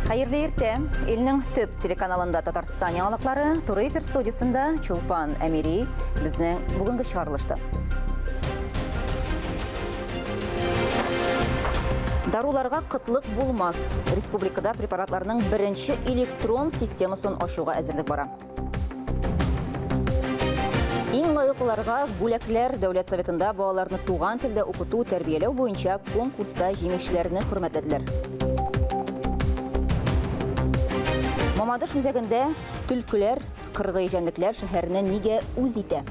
Hayırlı erте, elinin tüp telekanalında Tatarstan yanılıqları Turu Efir Studiyasında Çulpan Emiri bizden bugünkü çağrılıştı. Darularga qıtlıq bulmaz. Respublikada preparatlarının birinci elektron sistemasını aşuğa әзірлік bara. Ең лайықларға Бүләкләр Дәүләт Советында балаларны туган телдә укыту, тәрбияләү буенча конкурста җиңүчеләрне хөрмәтләделәр. Мамадыш үзәгендә төлкеләр, кыргый җәнлекләр шәһәренә нигә үз итә?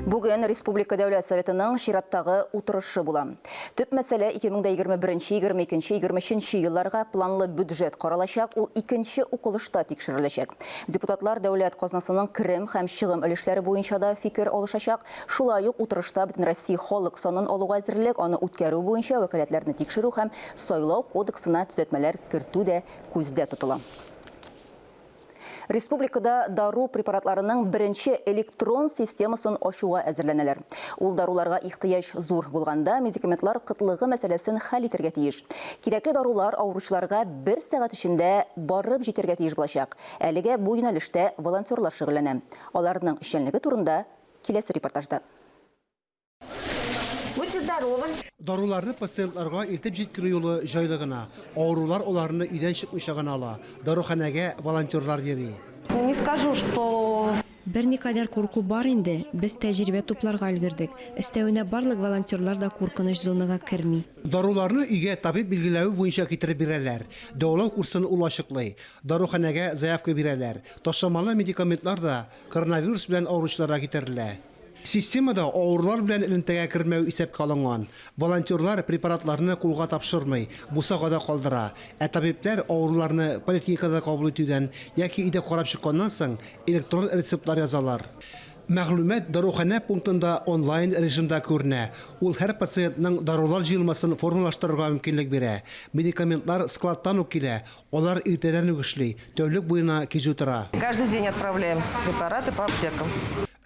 Bugün Respublika Dәүләт Советының чираттагы утырышы була. Төп мәсьәлә 2021-22-23 елларга планлы бюджет каралачак, ул икенче укылышта тикшереләчәк. Депутатлар дәүләт казнасының керем һәм чыгым өлешләре буенча да фикер алышачак. Шулай ук утырышта Бөтен Россия халык санын алуга әзерлек, аны үткәрү буенча вәкаләтләрне тикшерү һәм сайлау кодексына төзәтмәләр кертү дә күздә тотыла. Республикада дару препаратларының бірінші электрон системасын ашуға әзірләнәләр. Ул даруларга ихтияҗ зур булганда медикаментлар кытлыгы мәсьәләсен хәл итәргә тиеш. Кирәкле дарулар авыручыларга 1 сәгать эчендә барып җитәргә тиеш булачак. Әлегә бу юнәлештә волонтерлар шөгыльләнә. Аларның эшчәнлеге турында киләсе репортажда. Будьте здоровы. Даруларны пациентларга илтеп җиткерү юлы җайлы гына. Авырулар аларны өйдән чыкмыйча гына ала. Даруханәгә волонтерлар йөри. Не скажу, что... Берникадәр курку бар инде, без тәҗрибә тупларга өлгердек. Өстәвенә барлык волонтерлар да куркыныч зонага керми. Даруларны өйгә табиб билгеләү буенча китереп бирәләр. Дәвалау курсын улашыклый. Даруханәгә заявка бирәләр. Ташламалы медикаментлар да коронавирус белән авыручыларга китерелә. Системада авырлар белән элемтәгә кермәү исәпкә алынган. Волонтерлар препаратларны кулга тапшырмый, бусагада калдыра. Табиблар авырларны поликлиникада кабул итүдән яки өйдә карап чыкканнан соң электрон рецептлар язалар. Мәгълүмат дарухана пунктында онлайн режимда күренә. Ул һәр пациентның дарулар җыелмасын формалаштырырга мөмкинлек бирә. Медикаментлар складтан ук килә. Алар иртәдән үк эшли, тәүлек буена кижү тора. Каждый день отправляем препараты по аптекам.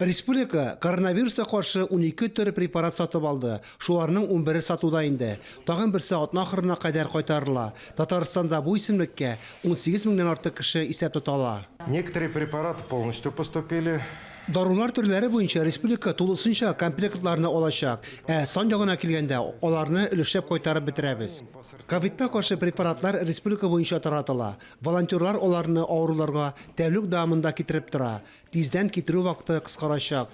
Республика коронавирусга каршы 12 төр препарат сатып алды. Шуларның 11-е сатуда инде. Тагын бер сәгать ахырына кадәр кайтарыла. Татарстанда бу исемлеккә 18 меңнән артык кеше исәп тотала. Некоторые препараты полностью поступили. Дарулар төрләре буенча республика тулысынча комплектларны алачак. Сан ягына килгәндә аларны өлешләп кайтарып бетерәбез. Ковидка каршы препаратлар республика буенча таратыла. Волонтерлар аларны авыруларга тәүлек дәвамында китереп тора. Тиздән китерү вакыты кыскарачак.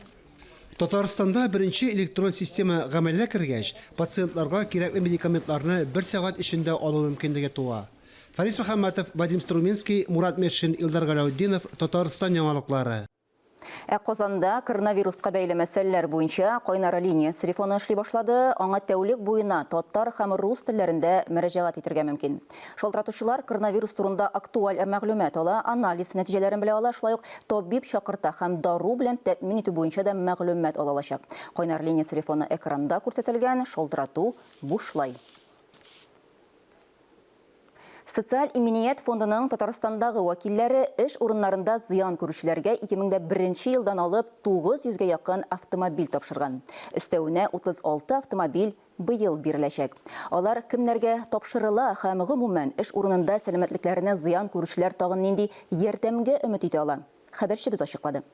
Татарстанда беренче электрон система гамәлгә кергәч, пациентларга кирәкле медикаментларны 1 сәгать эчендә алу мөмкинлеге туа. Фарис Мөхәммәтов, Вадим Струменский, Мурат Метшин, Илдар Галауддинов, Татарстан яңалыклары. Казанда коронавируска бәйле мәсьәләләр буенча кайнар линия телефоны эшли башлады. Аңа тәүлек буена татар һәм рус телләрендә мөрәҗәгать итәргә мөмкин. Шалтыратучылар коронавирус турында актуаль мәгълүмат ала, анализ нәтиҗәләрен белә ала, шулай ук табиб чакырта һәм дару белән тәэмин итү буенча да мәгълүмат ала алачак. Кайнар линия телефоны экранда күрсәтелгән, шалтырату бушлай. Социаль иминiyet фондының Татарстандагы вакилләре эш урыннарында зыян күрүчеләргә 2001 елдан алып 900-гә якын автомобиль тапшырган. Өстәвенә 36 автомобиль быел биреләчәк. Алар кемнәргә тапшырыла һәм гомумән эш урынында сәламәтлекләренә зыян күрүчеләр тагын нинди ярдәмгә өмет итә ала? Хәбәрчебез ачыклады.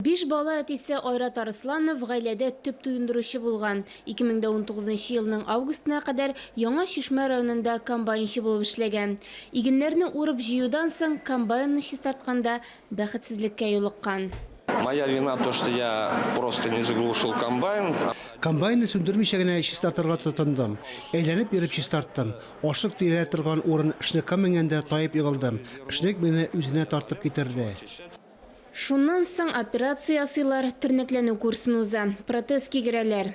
5 бала әтисе Айрат Арысланов гаиләдә төп туендыручы булган. 2019 елның августына кадәр Яңа Шишмә районында комбайнчы булып эшләгән. Игеннәрне урып җыюдан соң комбайнны чистартканда бәхетсезлеккә юлыккан. Моя вина то, что я просто не заглушил комбайн. Комбайнны сүндермичә генә чистартырга тотындым. Әйләнеп йөреп чистарттым. Ашык тирә торган урын эшнеккә менгәндә таеп егылдым. Эшнек мине үзенә тартып китерде. Шуннан соң операция ясыйлар, тернәкләнү курсын уза, протез кигерәләр.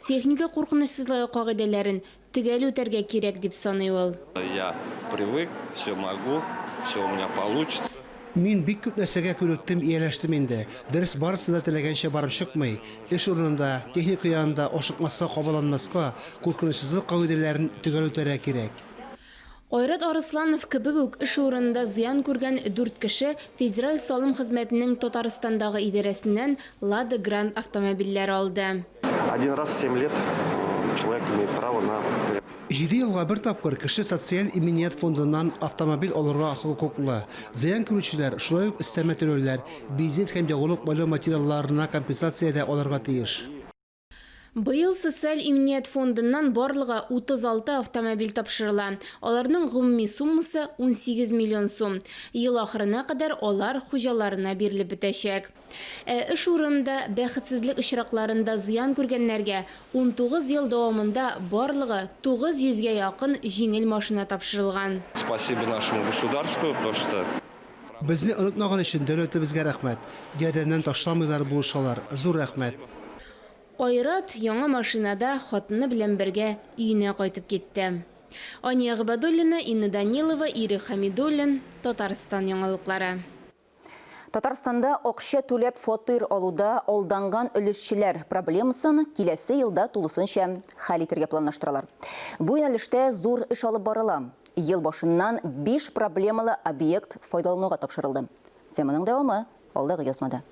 Техника куркынычсызлыгы кагыйдәләрен төгәл үтәргә кирәк дип саный ул. Я привык, все могу, все у меня получится. Мин бик күп нәрсәгә күнектем, ияләштем инде. Дөрес барысы да теләгәнчә барып чыкмый. Эш урынында, техника янында ашыкмаска, кабаланмаска, куркынычсызлык кагыйдәләрен төгәл үтәргә кирәк. Ойрат Арысланов кебек үк эш урынында зыян күргән 4 кеше федераль салым хезмәтенең Татарстандагы идарәсеннән Lada Grand автомобильләре алды. Один раз в 7 лет человек имеет право на... 7 елга бер тапкыр кеше социаль иминiyet фондыннан автомобиль алырга хокуклы. Зыян күрүчеләр, шулай ук өстәмә төләүләр, бизнес һәм ягулык байлау материалларына компенсация да алырга тиеш. Быел социаль иминiyet фондыннан барлыгы 36 автомобиль тапшырыла. Аларның гомуми суммасы 18 миллион сум. Ел ахырына кадәр алар хуҗаларына бирелеп бетәчәк. Эш урынында бәхетсезлек очракларында зыян күргәннәргә 19 ел дәвамында барлыгы 900-гә якын җиңел машина тапшырылган. Спасибо нашему государству, то что Безне онытмаган өчен дәүләтебезгә рәхмәт. Ярдәмнән ташламыйлар булышалар. Зур рәхмәт. Айрат яңа машинада хатыны белән бергә өенә кайтып китте. Ания Габадуллина, Инна Данилова, Ири Хамидуллин, Татарстан яңалыклары. Татарстанда акча түләп фатир алуда алданган өлешчеләр проблемасын киләсе елда тулысынча хәл итәргә планлаштыралар. Бу юнәлештә зур эш алып барыла. Ел башыннан 5 проблемалы объект файдалануга тапшырылды. Теманың дәвамы алдагы язмада.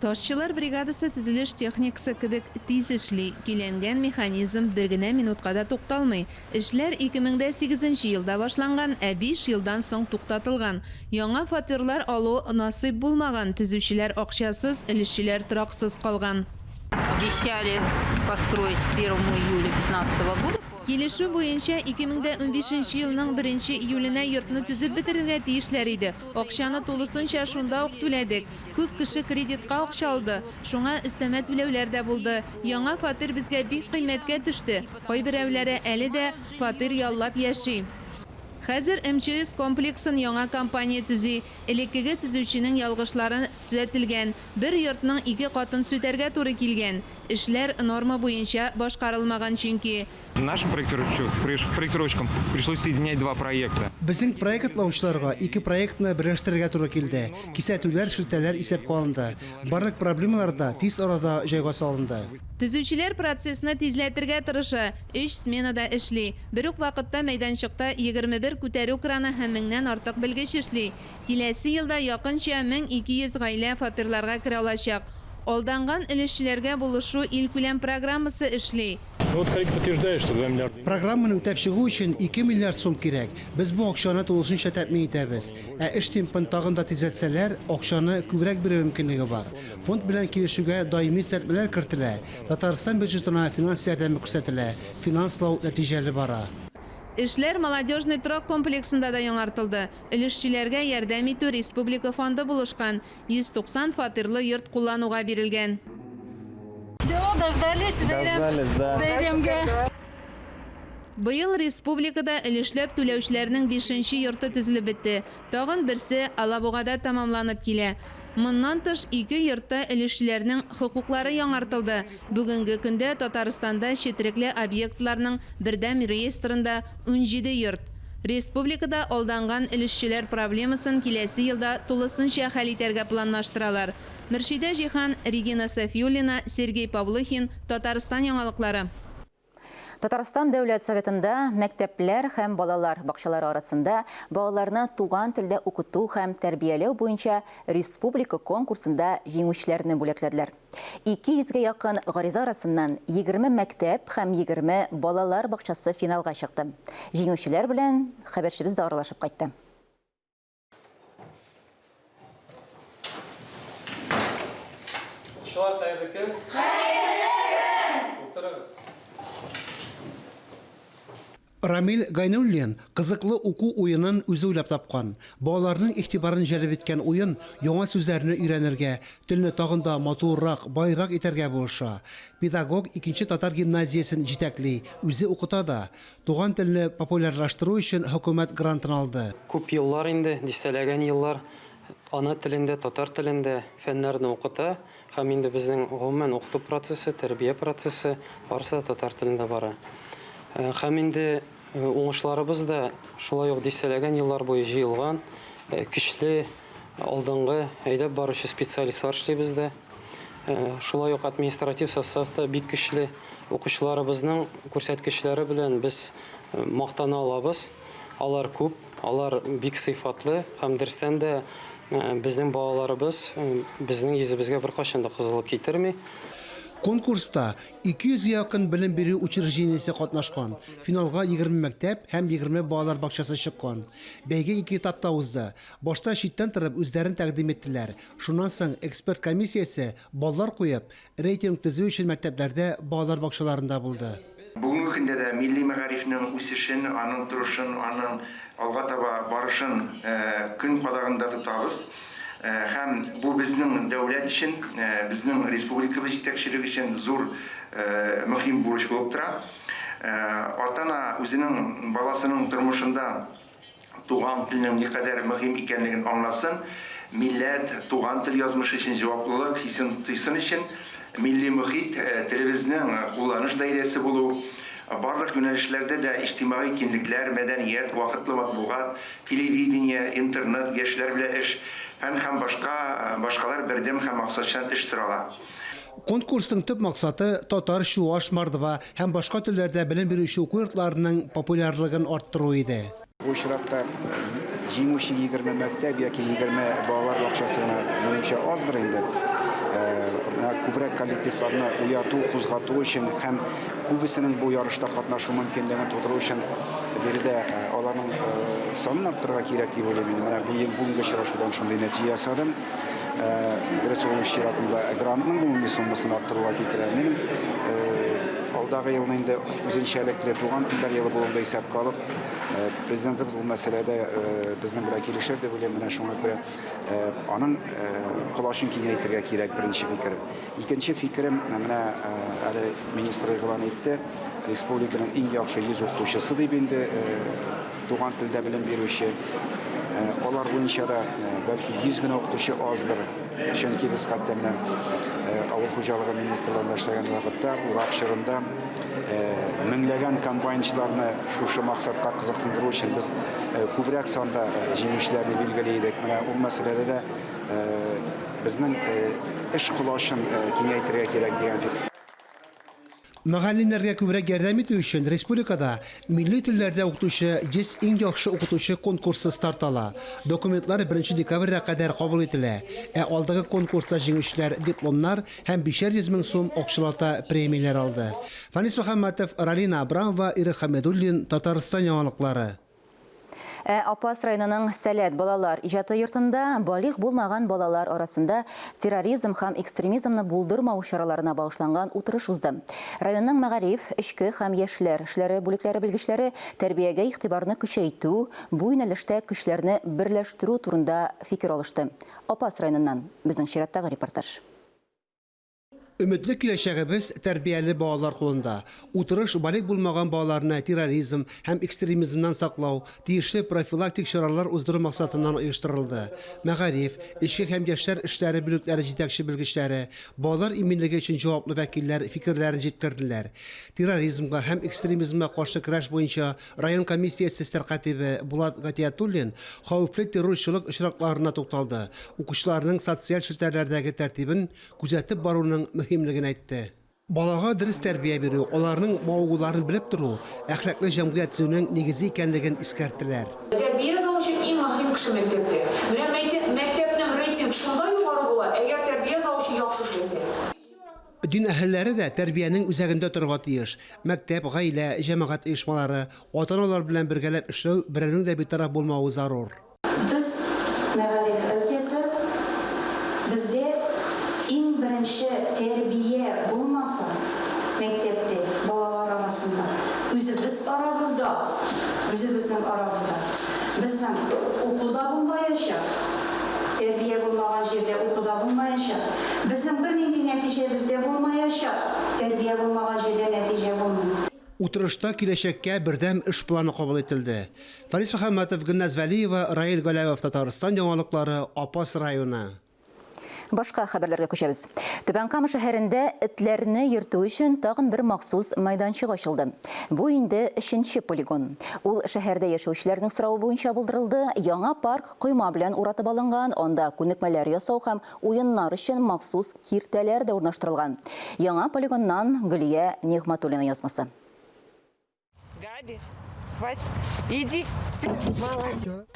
Ташчылар бригадасы төзелеш техникасы кебек тиз эшли, киләнгән механизм бер генә минутка да тукталмый. Эшләр 2008 елда башланган, 5 елдан соң туктатылган. Яңа фатирлар алу насыйп булмаган, төзүчеләр акчасыз, эшчеләр тораксыз калган. Обещали построить к 1 июля 2015 года. Килешү буенча 2015 елның 1 июленә йортны төзеп бетерергә тиешләр иде. Акчаны тулысынча шунда ук түләдек. Күп кеше кредитка акча алды. Шуңа өстәмә түләүләр дә булды. Яңа фатир безгә бик кыйммәткә төште. Кайберәүләре әле дә фатир яллап яши. Хәзер МЧС комплексын яңа компания төзи. Элеккеге төзүченең ялгышлары төзәтелгән. Бер йортның 2 катын сүтәргә туры килгән. Эшләр норма буенча башкарылмаган чөнки. Нашим проектировщикам пришлось соединять 2 проекта. Безнең проектлаучыларга 2 проектны берләштерергә туры килде. Кисәтүләр, шелтәләр исәпкә алынды. Барлык проблемалар да тиз арада җайга салынды. Төзүчеләр процессны тизләтергә тырыша. 3 сменада эшли. Бер үк вакытта мәйданчыкта 21 күтәрү краны һәм 1000нән артык белгеч эшли. Киләсе елда якынча 1200 гаилә фатирларга керә алачак. Алданган эшчеләргә булышу илкүләм программасы эшли. Вот коллеги подтверждают, что 2 миллиарда. Программаны үтәп чыгу өчен 2 миллиард сум кирәк. Без бу акчаны тулысынча тәэмин итәбез. Эш темпын тагын да тизәтсәләр, акчаны күбрәк бирү мөмкинлеге бар. Фонд белән килешүгә даими сәтмәләр кертелә. Татарстан бюджетына финанс ярдәме күрсәтелә. Финанслау нәтиҗәле бара. Эшләр молодежный торак комплексында да яңартылды. Эшчеләргә ярдәм итү республика фонды булышкан. 190 фатирлы йорт куллануга бирелгән. Все, дождались, бәйрәмгә. Быел республикада эшләп түләүчеләрнең 5нче йорты төзелеп бетте. Тагын берсе Алабугада тамамланып килә. Моннан тыш 2 йортта эшчеләрнең хокуклары яңартылды. Бүгенге көндә Татарстанда четерекле объектларның бердәм реестрында 17 йорт. Республикада алданган эшчеләр проблемасын киләсе елда тулысынча хәл итәргә планлаштыралар. Мөршидә Җихан, Регина Сафиуллина, Сергей Павлыхин, Татарстан яңалыклары. Татарстан Дәүләт Советында мәктәпләр һәм балалар бакчалары арасында балаларны туган телдә укыту һәм тәрбияләү буенча республика конкурсында җиңүчеләрне бүләкләделәр. 200-гә якын гариза арасыннан 20 мәктәп һәм 20 балалар бакчасы финалга чыкты. Җиңүчеләр белән хәбәрчебез дә аралашып кайтты. Рамил Гайнуллин кызыклы уку уенын үзе уйлап тапкан. Балаларның игътибарын җәлеп иткән уен яңа сүзләрне өйрәнергә, телне тагын да матуррак, байрак итәргә булыша. Педагог 2нче татар гимназиясен җитәкли, үзе укыта да. Туган телне популярлаштыру өчен хөкүмәт грантын алды. Күп еллар инде, дистәләгән еллар ана телендә, татар телендә фәннәрне укыта, һәм инде безнең гомумән укыту процессы, тәрбия процессы барысы татар телендә бара. Һәм инде уңышларыбыз да шулай ук дистәләгән еллар буе җыелган, көчле, алдынгы, әйдәп баручы специалистлар эшли бездә. Шулай ук административ составта бик көчле укучыларыбызның күрсәткечләре белән без мактана алабыз. Алар күп, алар бик сыйфатлы һәм дөрестән дә безнең балаларыбыз безнең йөзебезгә беркайчан да кызылык китерми. Конкурста 200 якын белем бирү учреждениесе катнашкан. Финалга 20 мәктәп һәм 20 балалар бакчасы чыккан. Бәйге 2 этапта узды. Башта читтән торып үзләрен тәкъдим иттеләр. Шуннан соң эксперт комиссиясе баллар куеп, рейтинг төзү өчен мәктәпләрдә балалар бакчаларында булды. Бүгінгі көндә дә милли мәгарифның үсешен, аның турышын, аның алга таба барышын көн кадагында тотабыз. Һәм бу безнең дәүләт өчен, безнең республикабыз җитәкчелеге өчен зур мөһим бурыч булып тора. Ата-ана үзенең баласының тормышында туган телнең никадәр мөһим икәнлеген аңласын, милләт, туган тел язмышы өчен җаваплылык хисен тойсын өчен милли мөхит телебезнең кулланыш даирәсе булу, барлык юнәлешләрдә дә иҗтимагый киңлекләр, мәдәният, вакытлы матбугат, телевидение, интернет, яшьләр белән эш һәм башкалар бердәм һәм максатчан эш сырала. Конкурсның төп максаты татар, чуаш, мордва һәм башка телләрдә белем бирүче уку йортларының популярлыгын арттыру иде. Бу очракта җиңүче 20 мәктәп яки 20 балалар бакчасына минемчә аздыр инде. Күбрәк коллективларны уяту, кузгату өчен һәм күбесенең бу ярышта катнашу мөмкинлеген тудыру өчен биредә аларның санын арттырырга кирәк дип уйлыйм. Менә бүгенге очрашудан шундый нәтиҗә ясадым. Дөрес ул чиратында грантның гомуми суммасын арттыруга китерә. Минем алдагы елны инде үзенчәлекле туган телләр елы булуында исәпкә алып, президентыбыз бу мәсьәләдә безнең белән килешер дип уйлыйм. Менә шуңа күрә аның кулашын киңәйтергә кирәк беренче фикер. Икенче фикерем менә әле министр игълан итте. Республиканың иң яхшы 100 укытучысы дип инде туган телдә белем бирүче. Алар буенча да бәлки 100 генә укытучы аздыр. Чөнки без хәтта менә авыл хуҗалыгы министрлыгында эшләгән вакытта урак чорында меңләгән комбайнчыларны шушы максатка кызыксындыру өчен без күбрәк санда җиңүчеләрне билгели идек. Менә ул мәсьәләдә дә безнең эш кулашын киңәйтергә кирәк дигән фикер. Мәгалимнәргә күбрәк ярдәм итү өчен республикада милли телләрдә укытучы 100 иң яхшы укытучы конкурсы старт ала. Документлар 1 декабрьгә кадәр кабул ителә. Алдагы конкурста җиңүчеләр дипломнар һәм 500 мең сум акчалата премияләр алды. Фанис Мөхәммәтов, Ралина Абрамова, Ирек Хәмидуллин, Татарстан яңалыклары. Апас районының Сәләт балалар иҗаты йортында балигъ булмаган балалар арасында терроризм һәм экстремизмны булдырмау чараларына багышланган утырыш узды. Районның мәгариф, эчке һәм яшьләр эшләре бүлекләре белгечләре тәрбиягә игътибарны көчәйтү, бу юнәлештә көчләрне берләштерү турында фикер алышты. Апас районыннан безнең чираттагы репортаж. Өметле киләчәгебез тәрбияле балалар кулында. Утырыш балигъ булмаган балаларны терроризм һәм экстремизмнан саклау, тиешле профилактик чаралар уздыру максатыннан оештырылды. Мәгариф, эчке һәм яшьләр эшләре бүлекләре җитәкче белгечләре, балалар иминлеге өчен җаваплы вәкилләр фикерләрен җиткерделәр. Терроризмга һәм экстремизмга каршы көрәш буенча район комиссиясе сәркатибе Булат Гатиятуллин хәвефле террорчылык очракларына тукталды. Укучыларның социаль челтәрләрдәге тәртибен күзәтеп баруның мөһимлеген әйтте. Балага дөрес тәрбия бирү, аларның мавыгуларын белеп тору, әхлаклы җәмгыять төзүнең нигезе икәнлеген искәрттеләр. Тәрбия завучы иң мөһим кеше мәктәптә. Менә мәктәпнең рейтинг шунда югары була, әгәр тәрбия завучы яхшы эшләсә. Дин әһелләре дә тәрбиянең үзәгендә торырга тиеш. Мәктәп, гаилә, җәмәгать оешмалары, ата-аналар белән бергәләп эшләү, берәрнең дә битараф булмавы зарур. Без мәгариф өлкәсе бездә иң беренче тәрбия булмаса мәктәптә балалар арасында үзебез арабызда безнең укуда булмаячак, тәрбия булмаган җирдә укуда булмаячак, безнең бер нинди нәтиҗәбездә булмаячак, тәрбия булмаган җирдә нәтиҗә булмый. Утырышта киләчәккә бердәм эш планы кабул ителде. Фарис Мөхәммәтов, Гөлназ Вәлиева, Раил Галәев, Татарстан яңалыклары, Апас районы. Башка хәбәрләргә күчәбез. Түбәнкама шәһәрендә этләрне йөртү өчен тагын бер махсус майданчык ачылды. Бу инде 3нче полигон. Ул шәһәрдә яшәүчеләрнең сорауы буенча булдырылды. Яңа парк койма белән уратып алынган, анда күнекмәләр ясау һәм уеннар өчен махсус киртәләр дә урнаштырылган. Яңа полигоннан Гөлия Нигъматуллина язмасы. Габи, хватит, иди.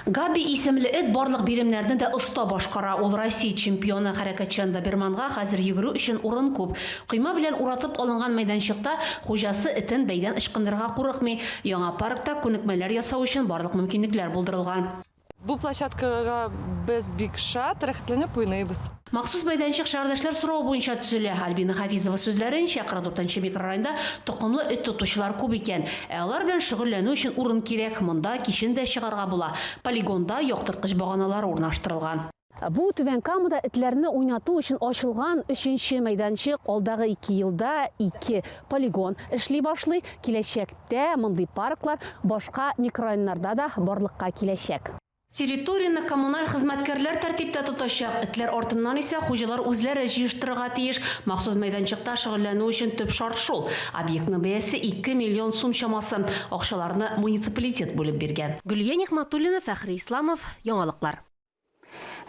Габи исемле эт барлык биремнәрне дә оста башкара. Ул Россия чемпионы хәрәкәтчән Доберманга хәзер йөгерү өчен урын күп. Койма белән уратып алынган майданчыкта хуҗасы этен бәйдән ычкындырырга курыкмый. Яңа паркта күнекмәләр ясау өчен барлык мөмкинлекләр булдырылган. Бу площадкага без бик шат, рәхәтләнеп уйныйбыз. Махсус майданчык шәһәрдәшләр сорау буенча төзелә. Альбина Хафизова сүзләренчә, 44нчы микрорайонда токымлы эт тотучылар күп икән. Алар белән шөгыльләнү өчен урын кирәк. Монда кичен дә чыгарга була. Полигонда яктырткыч баганалар урнаштырылган. Бу Түбәнкамада этләрне уйнату өчен ачылган 3нче майданчык. Алдагы 2 елда 2 полигон эшли башлый. Киләчәктә мондый парклар башка микрорайоннарда да барлыкка киләчәк. Территорияны коммуналь хезмәткәрләр тәртиптә тотачак. Этләр артыннан исә хуҗалар үзләре җыештырырга тиеш. Махсус майданчыкта шөгыльләнү өчен төп шарт шул. Объектның бәясе 2 миллион сум чамасы. Акчаларны муниципалитет бүлеп биргән. Гөлия Нигъматуллина, Фәхри Исламов, Яңалыклар.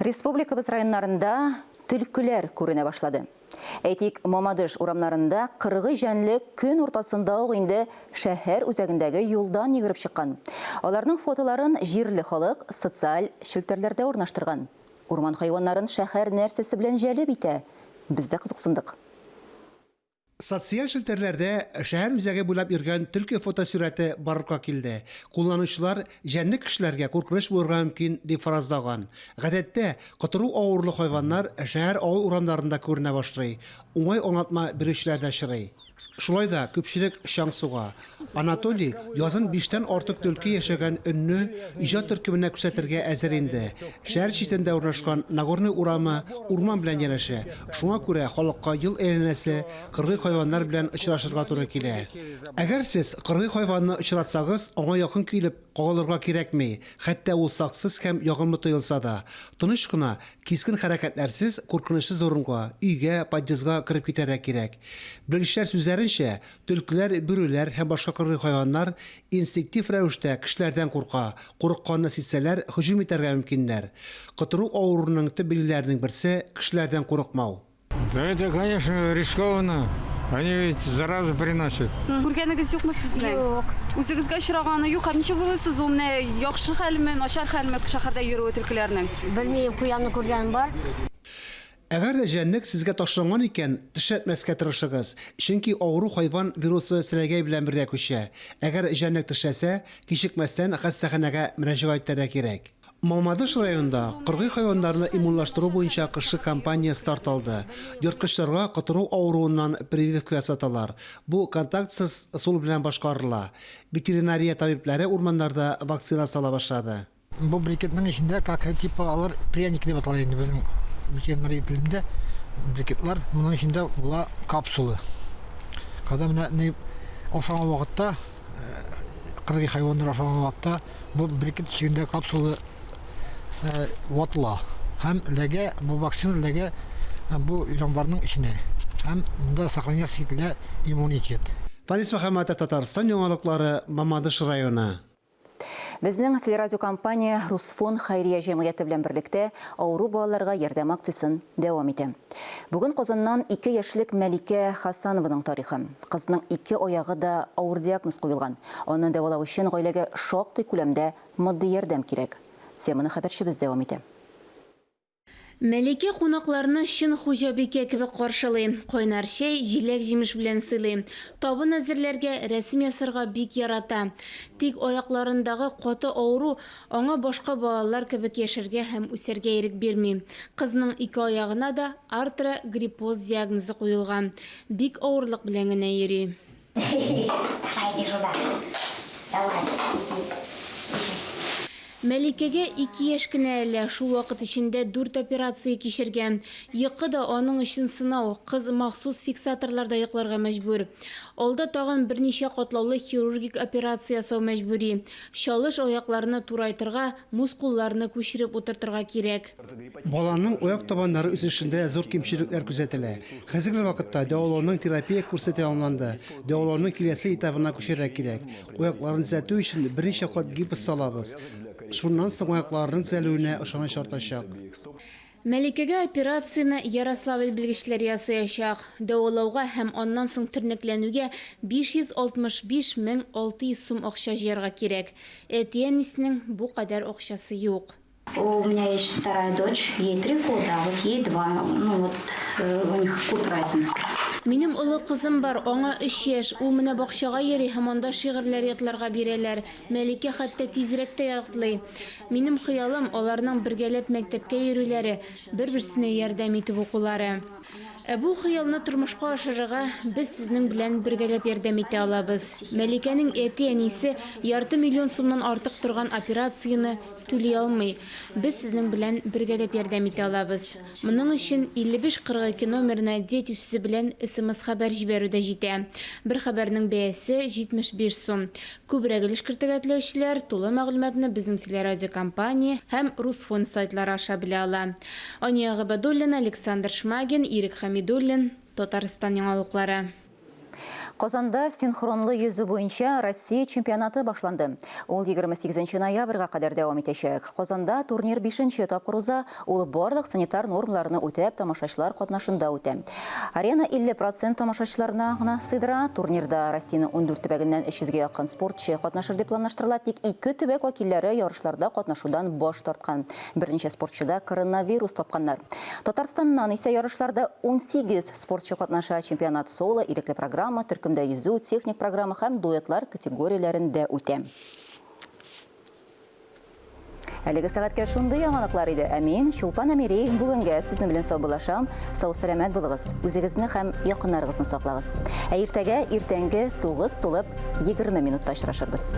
Республикабыз районнарында төлкүләр күренә башлады. Әйтик, Мамадыш урамнарында 40 җәнлек көн уртасында ук инде шәһәр үзәгендәге юлдан йөгереп чыккан. Аларның фотоларын җирле халык социаль челтәрләрдә урнаштырган. Урман хайваннарын шәһәр нәрсәсе белән җәлеп итә? Без дә кызыксындык. Социаль челтәрләрдә шәһәр үзәге буйлап йөргән төлке фотосурәте барлыкка килде. Кулланучылар җәнлек кешеләргә куркыныч булырга мөмкин дип фаразлаган. Гадәттә, котыру авырлы хайваннар шәһәр авыл урамнарында күренә башлый. Уңай аңлатма бирүчеләр дә чырый. Шулай да күпчелек Шаңсуга. Анатолий язын 5тән артык төлке яшәгән өнне иҗат төркеменә күрсәтергә әзер инде. Шәһәр читендә урнашкан Нагорный урамы урман белән янәшә. Шуңа күрә халыкка ел әйләнәсе кыргый хайваннар белән очрашырга туры килә. Әгәр сез кыргый хайванны очратсагыз, аңа якын килеп кагалырга кирәкми. Хәтта ул саксыз һәм ягымлы тоелса да, тыныч кына, кискен хәрәкәтләрсез, куркынычсыз урынга, өйгә, подъездга кирип китәргә кирәк. Белгечләр сүзләренчә, төлкеләр, бүреләр һәм башка кыргый хайваннар инстинктив рәвештә кешеләрдән курка. Курыкканны сизсәләр, һөҗүм итәргә мөмкиннәр. Котыру авыруының төп билгеләренең берсе кешеләрдән курыкмау. Да это, конечно, рискованно. Они ведь заразу приносят. Күргәнегез юкмы сезнең? Юк. Үзегезгә очраганы юк. Ничек булсыз ул менә яхшы хәлме, начар хәлме шәһәрдә йөрү төлкеләрнең? Белмим, куянны күргән бар. Әгәр дә җәнлек сезгә ташланган икән, төшәтмәскә тырышыгыз. Чөнки авыру хайван вирусы сәләгәй белән бергә күчә. Әгәр җәнлек төшәсә, кичекмәстән хастаханәгә мөрәҗәгать итәргә кирәк. Мамадыш районында кыргый хайваннарны иммунлаштыру буенча кышы кампания старт алды. Йорткычларга котыру авыруыннан прививка ясаталар. Бу контактсыз усул белән башкарыла. Ветеринария табиблары урманнарда вакцина сала башлады. Бу брикетның эчендә как типа алар пряник дип атала инде безнең ветеринария телендә. Брикетлар моның эчендә була капсулы. Когда менә ашаган вакытта кыргый хайваннар ашаган вакытта бу брикет эчендә капсулы ватыла. Һәм ләгә бу вакцина ләгә бу җанварның эченә. Һәм монда сохраняется иммунитет. Фарис Мөхәммәтов, Татарстан яңалыклары, Мамадыш районы. Безнең телерадио компания Русфон хәйрия җәмгыяте белән берлектә авыру балаларга ярдәм акциясын дәвам итә. Бүген Казаннан 2 яшьлек Мәликә Хасанованың тарихы. Кызның 2 аягы да авыр диагноз куелган. Аны дәвалау өчен гаиләгә шактый күләмдә матди ярдәм кирәк. Теманы хәбәрчебез дәвам итә. Мәликә кунакларны чын хуҗабикә кебек каршылый. Кайнар чәй, җиләк җимеш белән сыйлый. Табын әзерләргә, рәсем ясарга бик ярата. Тик аякларындагы каты авыру аңа башка балалар кебек яшәргә һәм үсәргә ирек бирми. Кызның 2 аягына да артрогриппоз диагнозы куелган. Бик авырлык белән генә йөри. Мәликәгә 2 яшь кенә әле, шул вакыт эчендә 4 операция кичергән. Йокы да аның өчен сынау, кыз махсус фиксаторларда йокларга мәҗбүр. Алда тагын берничә катлаулы хирургик операция ясау мәҗбүри. Шалыш аякларны турайтырга, мускулларны күчереп утыртырга кирәк. Баланың аяк табаннары үсешендә зур кимчелекләр күзәтелә. Хәзерге вакытта дәвалауның терапия курсы тәмамланды. Дәвалауның киләсе этабына күчәргә кирәк. Аякларын төзәтү өчен берничә кат гипс салабыз. Шуннан соң аякларның төзәлүенә ышаныч артачак. Мәликәгә операцияны Ярославль белгечләре ясаячак. Дәвалауга һәм аннан соң тернәкләнүгә 565,600 сум акча җыярга кирәк. Әтиәнисенең бу кадәр акчасы юк. У меня есть вторая дочь, ей 3 года, а вот ей 2. У них год разница. Минем улы кызым бар, аңа 3 яшь. Ул менә бакчага йөри һәм анда шигырьләр ятларга бирәләр. Мәликә хәтта тизрәк тә ятлый. Минем хыялым аларның бергәләп мәктәпкә йөрүләре, бер-берсенә ярдәм итеп укулары. Бу хыялны тормышка ашырырга без сезнең белән бергәләп ярдәм итә алабыз. Мәликәнең әти-әнисе ярты миллион сумнан артык торган операцияны түли алмый. Без сезнең белән бергәләп ярдәм итә алабыз. Моның өчен 5542 номерына дет үсү белән СМС хәбәр җибәрү дә җитә. Бер хәбәрнең бәясе 75 сум. Күбрәк өлеш кертергә теләүчеләр тулы мәгълүматны безнең телерадиокомпания һәм Русфон сайтлары аша белә ала. Ания Габадуллина, Александр Шмагин, Ирек Хамидуллин, Татарстан яңалыклары. Казанда синхронлы йөзү буенча Россия чемпионаты башланды. Ул 28 ноябрьгә кадәр дәвам итәчәк. Казанда турнир 5-нче тапкыр уза. Ул барлык санитар нормаларны үтәп, тамашачылар катнашында үтә. Арена 50% тамашачыларына гына сыйдыра. Турнирда Россиянең 14 төбәгеннән 300-гә якын спортчы катнашыр дип планлаштырыла. Тик 2 төбәк вәкилләре ярышларда катнашудан баш тарткан. Берничә спортчыда коронавирус тапканнар. Татарстаннан исә ярышларда 18 спортчы катнаша. Чемпионат соло, ирекле программа, төркемдә йөзү, техник программа һәм дуэтлар категорияләрендә үтә. Әлеге сәгатькә шундый яңалыклар иде. Мин Чулпан Әмири бүгенгә сезнең белән саубуллашам. Сау-сәламәт булыгыз. Үзегезне һәм якыннарыгызны саклагыз. Иртәгә иртәнге 9 тулып 20 минутта очрашырбыз.